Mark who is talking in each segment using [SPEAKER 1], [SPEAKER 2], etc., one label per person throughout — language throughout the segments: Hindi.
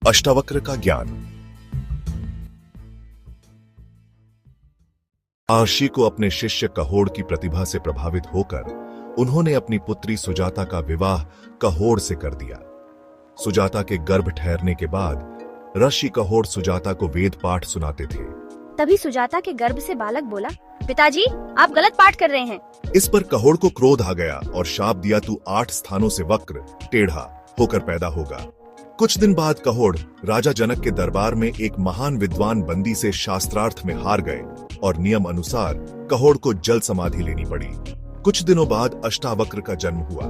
[SPEAKER 1] अष्टावक्र का ज्ञान। महर्षि को अपने शिष्य कहोड़ की प्रतिभा से प्रभावित होकर उन्होंने अपनी पुत्री सुजाता का विवाह कहोड़ से कर दिया। सुजाता के गर्भ ठहरने के बाद ऋषि कहोड़ सुजाता को वेद पाठ सुनाते थे।
[SPEAKER 2] तभी सुजाता के गर्भ से बालक बोला, पिताजी आप गलत पाठ कर रहे हैं।
[SPEAKER 1] इस पर कहोड़ को क्रोध आ गया और शाप दिया, तू 8 स्थानों से वक्र टेढ़ा होकर पैदा होगा। कुछ दिन बाद कहोड़ राजा जनक के दरबार में एक महान विद्वान बंदी से शास्त्रार्थ में हार गए और नियम अनुसार कहोड़ को जल समाधि लेनी पड़ी। कुछ दिनों बाद अष्टावक्र का जन्म हुआ।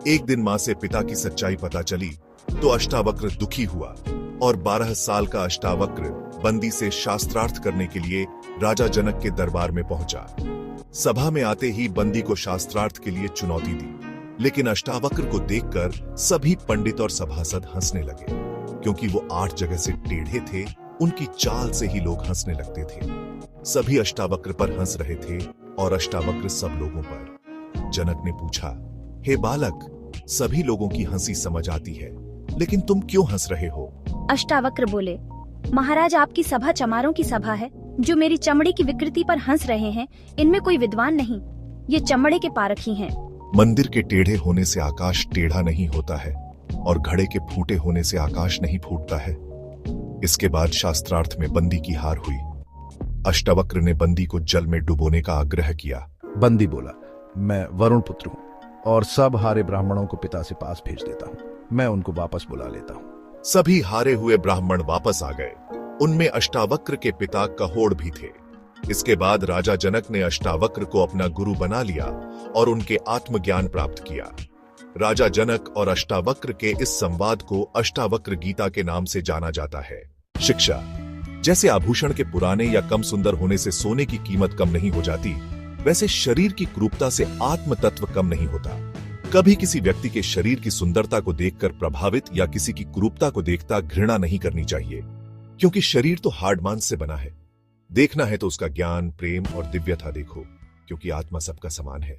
[SPEAKER 1] एक दिन मां से पिता की सच्चाई पता चली तो अष्टावक्र दुखी हुआ और 12 साल का अष्टावक्र बंदी से शास्त्रार्थ करने के लिए राजा जनक के दरबार में पहुंचा। सभा में आते ही बंदी को शास्त्रार्थ के लिए चुनौती दी, लेकिन अष्टावक्र को देखकर सभी पंडित और सभासद हंसने लगे, क्योंकि वो 8 जगह से टेढ़े थे। उनकी चाल से ही लोग हंसने लगते थे। सभी अष्टावक्र पर हंस रहे थे और अष्टावक्र सब लोगों पर। जनक ने पूछा, हे बालक, सभी लोगों की हंसी समझ आती है, लेकिन तुम क्यों हंस रहे हो?
[SPEAKER 2] अष्टावक्र बोले, महाराज आपकी सभा चमारों की सभा है। जो मेरी चमड़ी की विकृति पर हंस रहे हैं, इनमें कोई विद्वान नहीं, ये चमड़े के पारखी हैं।
[SPEAKER 1] मंदिर के टेढ़े होने से आकाश टेढ़ा नहीं होता है और घड़े के फूटे होने से आकाश नहीं फूटता है। इसके बाद शास्त्रार्थ में बंदी की हार हुई। अष्टावक्र ने बंदी को जल में डुबोने का आग्रह किया।
[SPEAKER 3] बंदी बोला, मैं वरुण पुत्र हूँ और सब हारे ब्राह्मणों को पिता से पास भेज देता हूँ। मैं उनको वापस बुला लेता हूँ।
[SPEAKER 1] सभी हारे हुए ब्राह्मण वापस आ गए। उनमें अष्टावक्र के पिता कहोड़ भी थे। इसके बाद राजा जनक ने अष्टावक्र को अपना गुरु बना लिया और उनके आत्मज्ञान प्राप्त किया। राजा जनक और अष्टावक्र के इस संवाद को अष्टावक्र गीता के नाम से जाना जाता है। शिक्षा। जैसे आभूषण के पुराने या कम सुंदर होने से सोने की कीमत कम नहीं हो जाती, वैसे शरीर की क्रूरता से आत्म तत्व कम नहीं होता। कभी किसी व्यक्ति के शरीर की सुंदरता को देखकर प्रभावित या किसी की कुरूपता को देखता घृणा नहीं करनी चाहिए, क्योंकि शरीर तो हाड़ मांस से बना है। देखना है तो उसका ज्ञान, प्रेम और दिव्यता देखो, क्योंकि आत्मा सबका समान है।